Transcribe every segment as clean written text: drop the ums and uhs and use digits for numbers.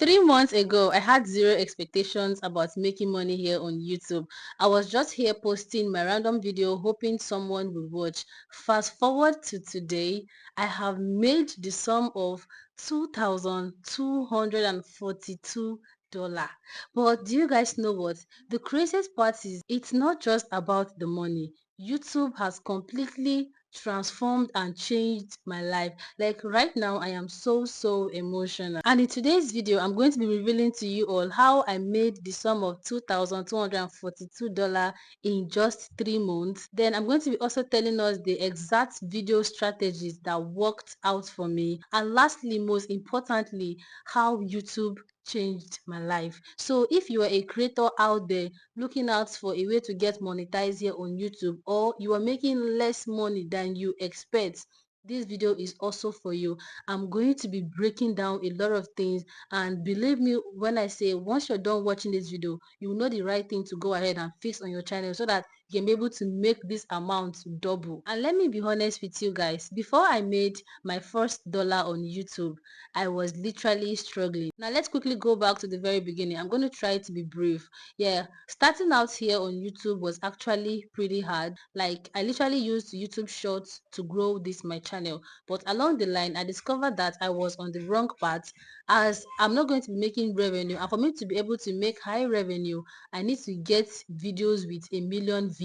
3 months ago, I had zero expectations about making money here on YouTube. I was just here posting my random video hoping someone would watch. Fast forward to today, I have made the sum of $2,242. But do you guys know what? The craziest part is it's not just about the money. YouTube has completely transformed and changed my life. Like right now, I am so emotional. And in today's video, I'm going to be revealing to you all how I made the sum of $2,242 in just 3 months. Then I'm going to be also telling us the exact video strategies that worked out for me. And lastly, most importantly, how YouTube changed my life. So if you are a creator out there looking out for a way to get monetized here on YouTube, or you are making less money than you expect, this video is also for you. I'm going to be breaking down a lot of things, and believe me when I say once you're done watching this video, you will know the right thing to go ahead and fix on your channel so that you can be able to make this amount double. And let me be honest with you guys, before I made my first dollar on YouTube, I was literally struggling. Now let's quickly go back to the very beginning. I'm going to try to be brief. Yeah, starting out here on YouTube was actually pretty hard. Like I literally used YouTube Shorts to grow this my channel, but along the line I discovered that I was on the wrong path, as I'm not going to be making revenue, and for me to be able to make high revenue, I need to get videos with 1 million views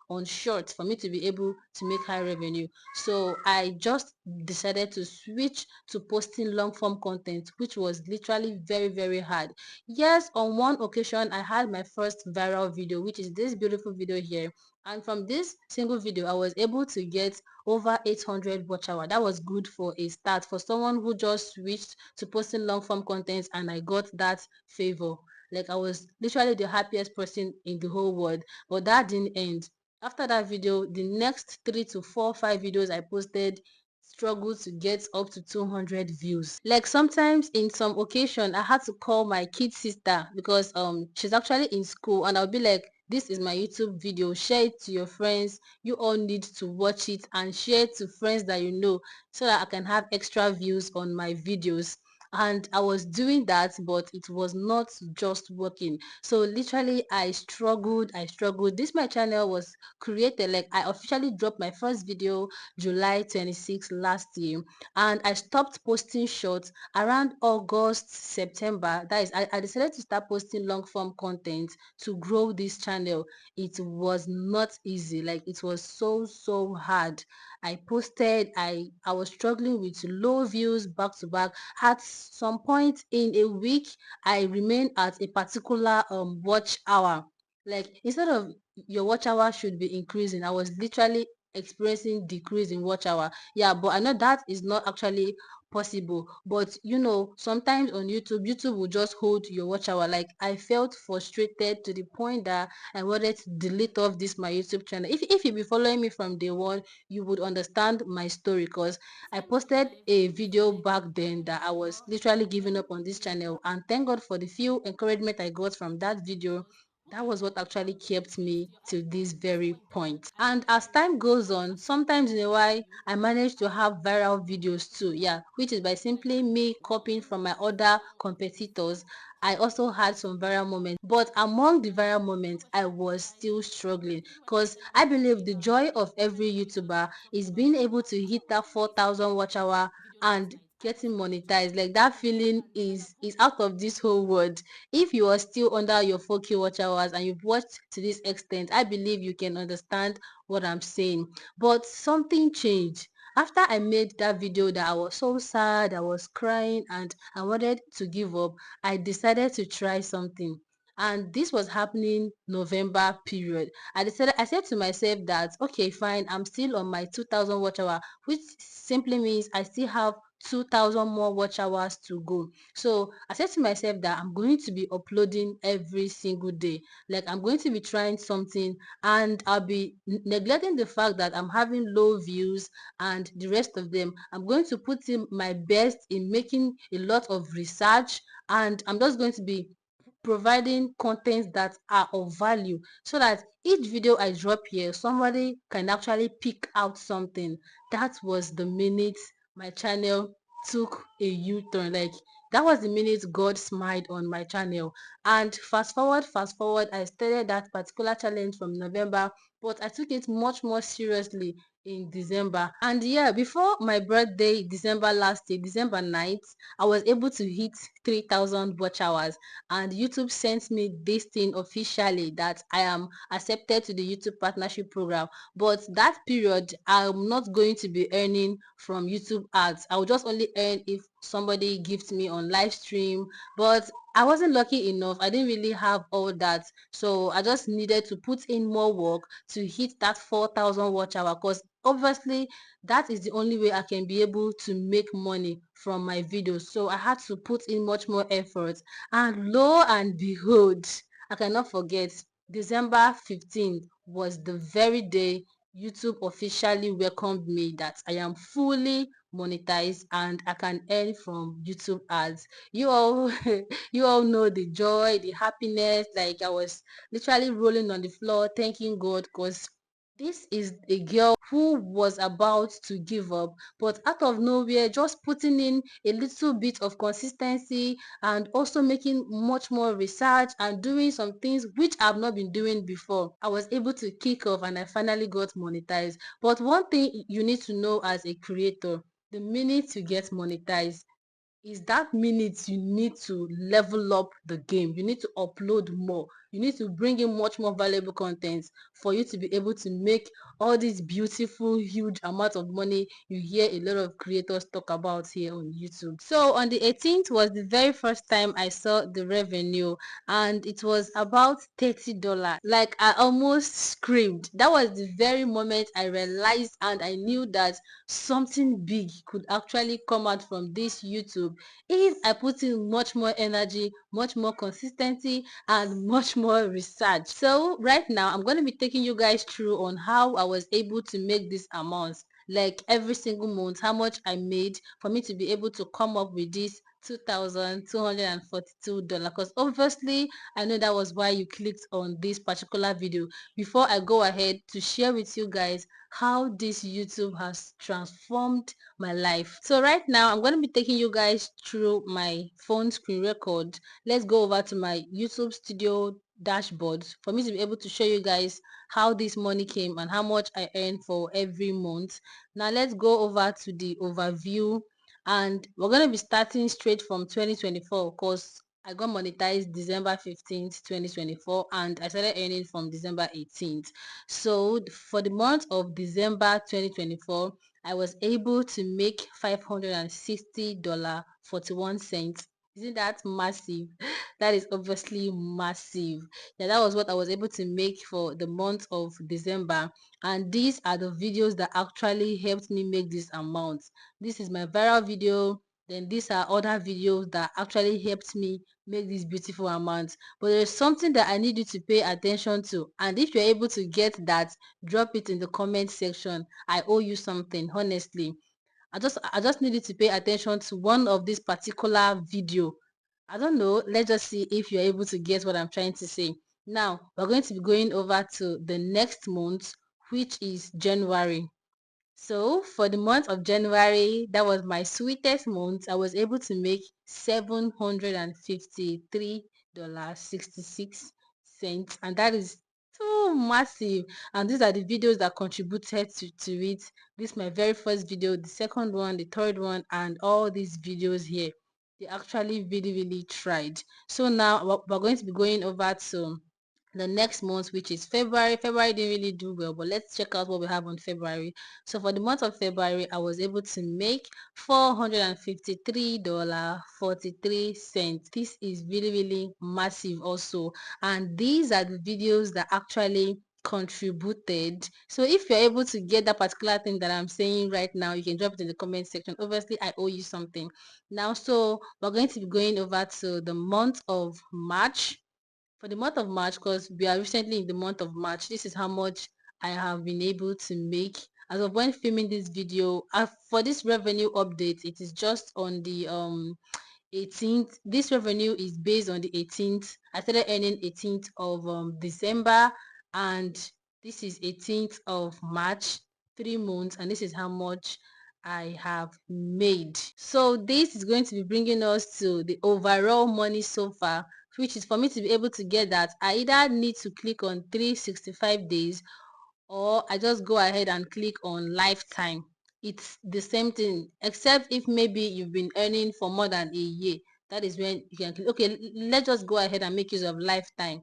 on short for me to be able to make high revenue. So I just decided to switch to posting long form content, which was literally very hard. Yes, on one occasion I had my first viral video, which is this beautiful video here, and from this single video I was able to get over 800 watch hour. That was good for a start for someone who just switched to posting long form content, and I got that favor. Like I was literally the happiest person in the whole world. But that didn't end. After that video, the next 3 to 4 5 videos I posted struggled to get up to 200 views. Like sometimes in some occasion I had to call my kid sister because she's actually in school, and I'll be like, this is my YouTube video, share it to your friends, you all need to watch it, and share it to friends that you know, so that I can have extra views on my videos. And I was doing that, but it was not just working. So literally I struggled. This my channel was created, like I officially dropped my first video July 26 last year, and I stopped posting shorts around August, September. That is, I decided to start posting long form content to grow this channel. It was not easy. Like it was so hard. I posted, I was struggling with low views back to back. At some point in a week, I remained at a particular watch hour. Like instead of your watch hour should be increasing, I was literally experiencing decrease in watch hour. Yeah, but I know that is not actually possible. But you know, sometimes on YouTube will just hold your watch hour. Like I felt frustrated to the point that I wanted to delete off this my YouTube channel. If you be following me from day one, you would understand my story, because I posted a video back then that I was literally giving up on this channel, and thank God for the few encouragement I got from that video. That was what actually kept me to this very point. And as time goes on, sometimes in a while I manage to have viral videos too, yeah, which is by simply me copying from my other competitors. I also had some viral moments, but among the viral moments I was still struggling, because I believe the joy of every YouTuber is being able to hit that 4,000 watch hour and getting monetized. Like that feeling is out of this whole world. If you are still under your 4K watch hours and you've watched to this extent, I believe you can understand what I'm saying. But something changed after I made that video that I was so sad, I was crying, and I wanted to give up. I decided to try something. And this was happening November period. I said to myself that okay, fine, I'm still on my 2000 watch hour, which simply means I still have 2000 more watch hours to go. So I said to myself that I'm going to be uploading every single day. Like I'm going to be trying something, and I'll be neglecting the fact that I'm having low views and the rest of them. I'm going to put in my best in making a lot of research, and I'm just going to be providing contents that are of value, so that each video I drop here, somebody can actually pick out something. That was the minute my channel took a U-turn. Like That was the minute God smiled on my channel. And fast forward, I started that particular challenge from November, but I took it much more seriously in December. And yeah, before my birthday, December last year, December 9th, I was able to hit 3,000 watch hours, and YouTube sent me this thing officially that I am accepted to the YouTube partnership program. But that period, I'm not going to be earning from YouTube ads. I will just only earn if somebody gifts me on live stream. But I wasn't lucky enough. I didn't really have all that. So I just needed to put in more work to hit that 4,000 watch hour, because obviously that is the only way I can be able to make money from my videos. So I had to put in much more effort. And lo and behold, I cannot forget, December 15th was the very day YouTube officially welcomed me that I am fully monetized and I can earn from YouTube ads. You all you all know the joy, the happiness. Like, I was literally rolling on the floor thanking God, because this is a girl who was about to give up, but out of nowhere, just putting in a little bit of consistency and also making much more research and doing some things which I've not been doing before, I was able to kick off and I finally got monetized. But one thing you need to know as a creator, the minute you get monetized, is that minute you need to level up the game. You need to upload more. You need to bring in much more valuable content for you to be able to make all these beautiful, huge amount of money you hear a lot of creators talk about here on YouTube. So on the 18th was the very first time I saw the revenue, and it was about $30. Like, I almost screamed. That was the very moment I realized and I knew that something big could actually come out from this YouTube if I put in much more energy, much more consistency, and much more research. So right now, I'm going to be taking you guys through on how I was able to make these amounts, like every single month, how much I made for me to be able to come up with this $2,242, because obviously I know that was why you clicked on this particular video. Before I go ahead to share with you guys how this YouTube has transformed my life. So right now, I'm going to be taking you guys through my phone screen record. Let's go over to my YouTube studio dashboard for me to be able to show you guys how this money came and how much I earn for every month. Now let's go over to the overview, and we're going to be starting straight from 2024, because I got monetized December 15th, 2024, and I started earning from December 18th. So for the month of December 2024, I was able to make $560.41. Isn't that massive? That is obviously massive. Yeah, that was what I was able to make for the month of December. And these are the videos that actually helped me make this amount. This is my viral video. Then these are other videos that actually helped me make this beautiful amount. But there's something that I need you to pay attention to. And if you're able to get that, drop it in the comment section. I owe you something, honestly. I just needed to pay attention to one of this particular video. I don't know. Let's just see if you're able to get what I'm trying to say. Now, we're going to be going over to the next month, which is January. So for the month of January, that was my sweetest month. I was able to make $753.66, and that is too massive. And these are the videos that contributed to it. This is my very first video, the second one, the third one, and all these videos here. They actually really tried. So now we're going to be going over to the next month, which is February. February didn't really do well, but let's check out what we have on February. So for the month of February, I was able to make $453.43. This is really massive also, and these are the videos that actually contributed. So if you're able to get that particular thing that I'm saying right now, you can drop it in the comment section. Obviously, I owe you something now. So we're going to be going over to the month of March. For the month of March, because we are recently in the month of March, this is how much I have been able to make as of when filming this video. For this revenue update, it is just on the 18th. This revenue is based on the 18th. I started earning 18th of December, and this is 18th of March, 3 months, and this is how much I have made. So this is going to be bringing us to the overall money so far, which is for me to be able to get that, I either need to click on 365 days, or I just go ahead and click on lifetime. It's the same thing, except if maybe you've been earning for more than a year. That is when you can click. Okay, let's just go ahead and make use of lifetime.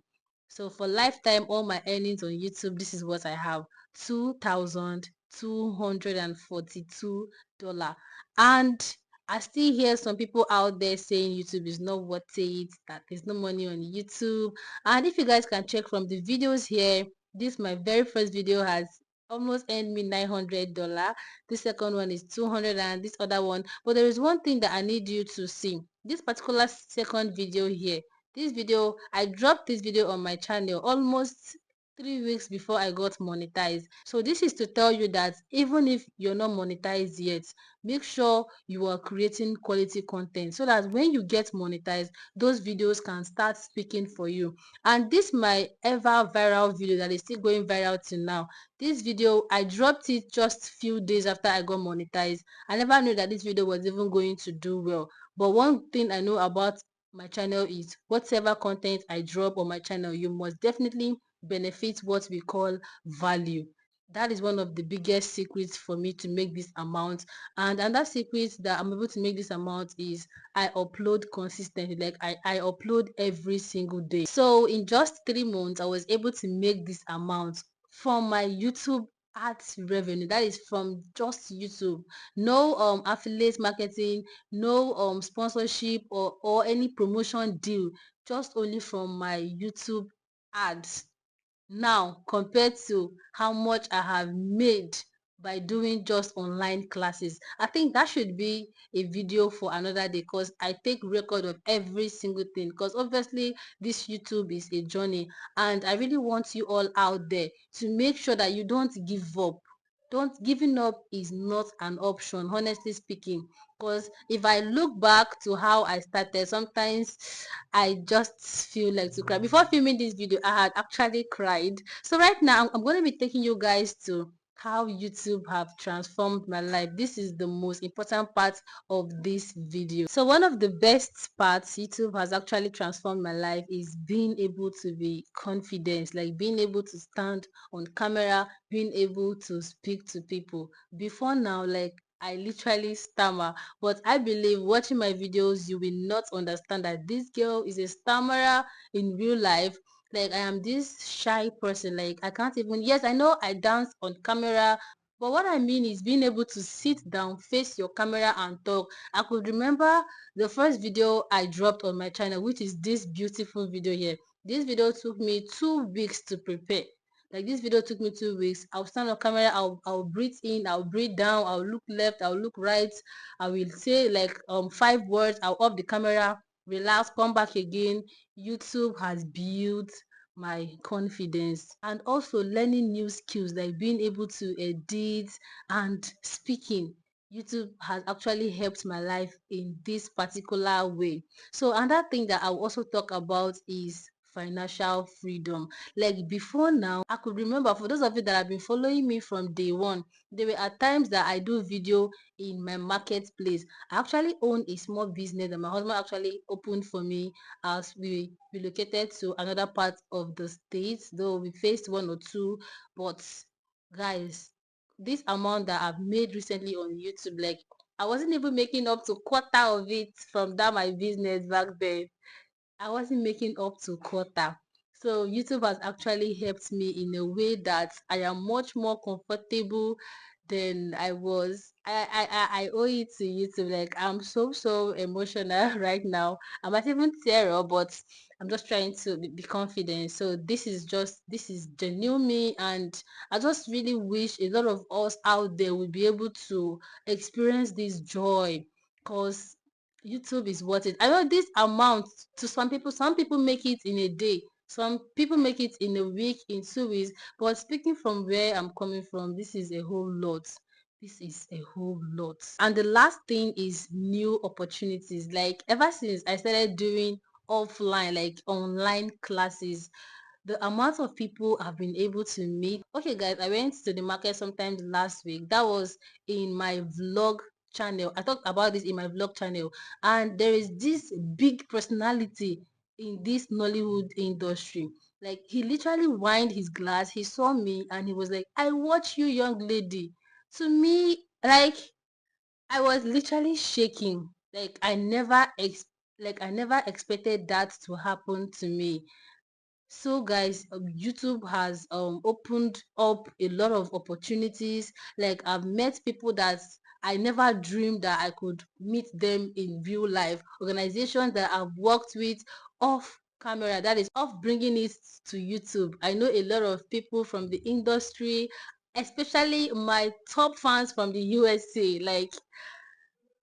So for lifetime, all my earnings on YouTube, this is what I have: $2,242. And I still hear some people out there saying YouTube is not worth it, that there's no money on YouTube. And if you guys can check from the videos here, this my very first video has almost earned me $900. This second one is 200, and this other one. But there is one thing that I need you to see. This particular second video here, this video, I dropped this video on my channel almost 3 weeks before I got monetized. So this is to tell you that even if you're not monetized yet, make sure you are creating quality content so that when you get monetized, those videos can start speaking for you. And this my ever viral video that is still going viral till now. This video, I dropped it just few days after I got monetized. I never knew that this video was even going to do well. But one thing I know about my channel is whatever content I drop on my channel, you must definitely benefit what we call value. That is one of the biggest secrets for me to make this amount. And another secret that I'm able to make this amount is I upload consistently. Like I upload every single day. So in just 3 months, I was able to make this amount from my YouTube ads revenue. That is from just YouTube. No affiliate marketing, no sponsorship or any promotion deal, just only from my YouTube ads. Now compared to how much I have made by doing just online classes, I think that should be a video for another day, because I take record of every single thing, because obviously this YouTube is a journey, and I really want you all out there to make sure that you don't give up. Don't Giving up is not an option, honestly speaking, because if I look back to how I started, sometimes I just feel like to cry. Before filming this video, I had actually cried. So right now, I'm going to be taking you guys to how YouTube have transformed my life. This is the most important part of this video. So one of the best parts YouTube has actually transformed my life is being able to be confident, like being able to stand on camera, being able to speak to people. Before now, like I literally stammer, but I believe watching my videos, you will not understand that this girl is a stammerer in real life. Like I am this shy person. Like I can't even, yes, I know I dance on camera, but what I mean is being able to sit down, face your camera and talk. I could remember the first video I dropped on my channel, which is this beautiful video here. This video took me 2 weeks to prepare. Like this video took me 2 weeks. I'll stand on camera, I'll breathe in, I'll breathe down, I'll look left, I'll look right, I will say like 5 words, I'll off the camera, relax, come back again. YouTube has built my confidence, and also learning new skills like being able to edit and speaking. YouTube has actually helped my life in this particular way. So another thing that I'll also talk about is financial freedom. Like before now, I could remember, for those of you that have been following me from day one, there were at times that I do video in my marketplace. I actually own a small business that my husband actually opened for me as we relocated to another part of the state, though we faced one or two. But guys, this amount that I've made recently on YouTube, like I wasn't even making up to quarter of it from that my business back then. I wasn't making up to quarter. So YouTube has actually helped me in a way that I am much more comfortable than I was. I owe it to YouTube. Like I'm so emotional right now. I might even tear up, but I'm just trying to be confident. So this is genuine me, and I just really wish a lot of us out there would be able to experience this joy, because YouTube is worth it. I know this amount to some people make it in a day. Some people make it in a week, in 2 weeks. But speaking from where I'm coming from, this is a whole lot. This is a whole lot. And the last thing is new opportunities. Like ever since I started doing offline, like online classes, the amount of people I've been able to meet. Okay, guys, I went to the market sometimes last week. That was in my vlog channel. I talked about this in my vlog channel, and there is this big personality in this Nollywood industry. Like, he literally wined his glass. He saw me and he was like, "I watch you, young lady." To me, like, I was literally shaking. Like I never expected that to happen to me. So guys, YouTube has opened up a lot of opportunities. Like, I've met people that I never dreamed that I could meet them in real life. Organizations that I've worked with off camera, that is off bringing it to YouTube. I know a lot of people from the industry, especially my top fans from the USA. Like,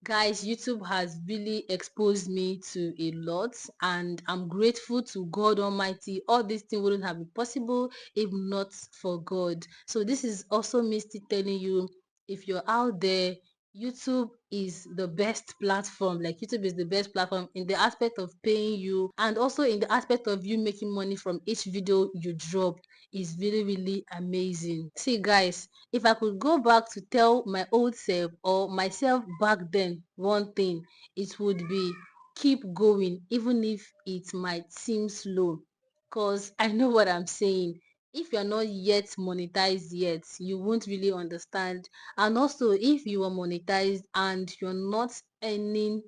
guys, YouTube has really exposed me to a lot, and I'm grateful to God Almighty. All these things wouldn't have been possible if not for God. So this is also me still telling you, if you're out there, YouTube is the best platform. Like, YouTube is the best platform in the aspect of paying you, and also in the aspect of you making money from each video you drop. Is really, really amazing. See guys, if I could go back to tell my old self or myself back then one thing, it would be keep going even if it might seem slow. Cause I know what I'm saying. If you're not yet monetized yet, you won't really understand. And also, if you are monetized and you're not earning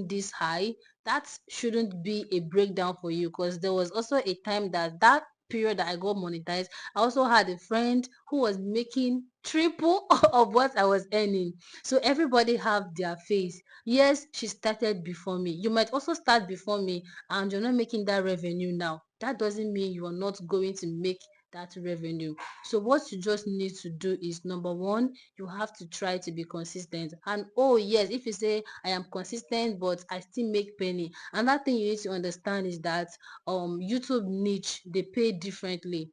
this high, that shouldn't be a breakdown for you. Because there was also a time that period that I got monetized, I also had a friend who was making triple of what I was earning. So everybody have their phase. Yes, she started before me. You might also start before me and you're not making that revenue now. That doesn't mean you are not going to make that revenue. So what you just need to do is, number one, you have to try to be consistent. And oh yes, if you say I am consistent but I still make penny, another thing you need to understand is that YouTube niche, they pay differently.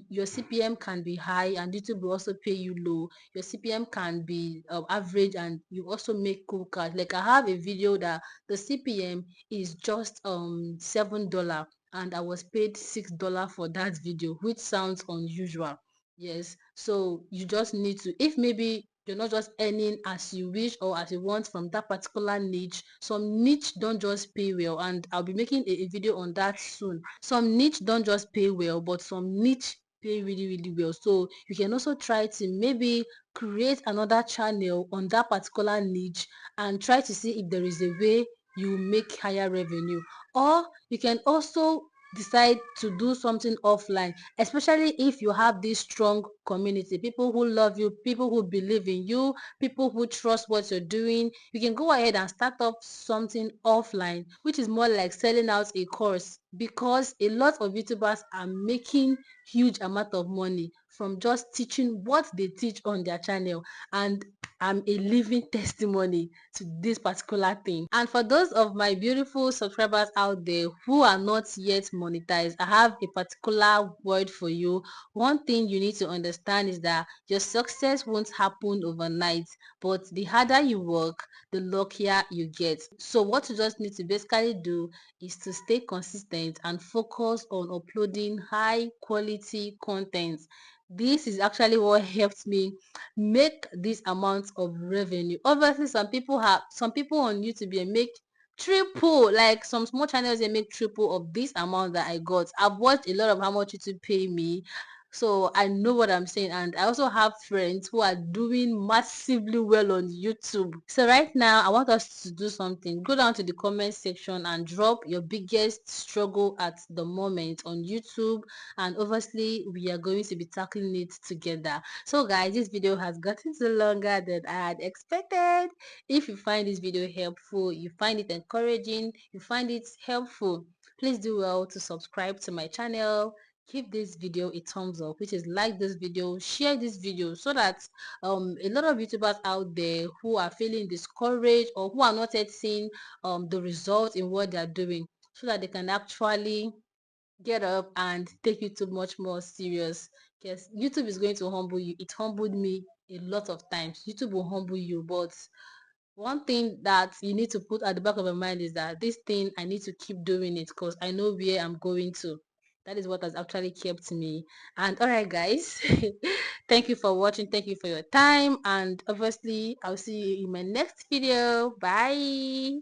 Your CPM can be high and YouTube will also pay you low. Your CPM can be average and you also make cool cash. Like, I have a video that the CPM is just $7, and I was paid $6 for that video, which sounds unusual. Yes, so you just need to, if maybe you're not just earning as you wish or as you want from that particular niche, some niche don't just pay well, and I'll be making a video on that soon. Some niche don't just pay well, but some niche pay really, really well. So you can also try to maybe create another channel on that particular niche and try to see if there is a way you make higher revenue. Or you can also decide to do something offline, especially if you have this strong community, people who love you, people who believe in you, people who trust what you're doing. You can go ahead and start up something offline, which is more like selling out a course, because a lot of YouTubers are making huge amount of money from just teaching what they teach on their channel. And I'm a living testimony to this particular thing. And for those of my beautiful subscribers out there who are not yet monetized, I have a particular word for you. One thing you need to understand is that your success won't happen overnight, but the harder you work, the luckier you get. So what you just need to basically do is to stay consistent and focus on uploading high quality content. This is actually what helped me make this amount of revenue. Obviously, some people on YouTube, they make triple, like some small channels, they make triple of this amount that I got. I've watched a lot of how much YouTube pay me, so I know what I'm saying. And I also have friends who are doing massively well on YouTube. So right now, I want us to do something. Go down to the comment section and drop your biggest struggle at the moment on YouTube, and obviously we are going to be tackling it together. So guys, this video has gotten so longer than I had expected. If you find this video helpful, you find it encouraging, you find it helpful, please do well to subscribe to my channel. Give this video a thumbs up, which is like this video, share this video, so that a lot of YouTubers out there who are feeling discouraged or who are not yet seeing the results in what they are doing, so that they can actually get up and take YouTube much more serious. Because YouTube is going to humble you. It humbled me a lot of times. YouTube will humble you, but One thing that you need to put at the back of your mind is that this thing, I need to keep doing it because I know where I'm going to. That is what has actually kept me. And all right, guys, thank you for watching. Thank you for your time. And obviously, I'll see you in my next video. Bye.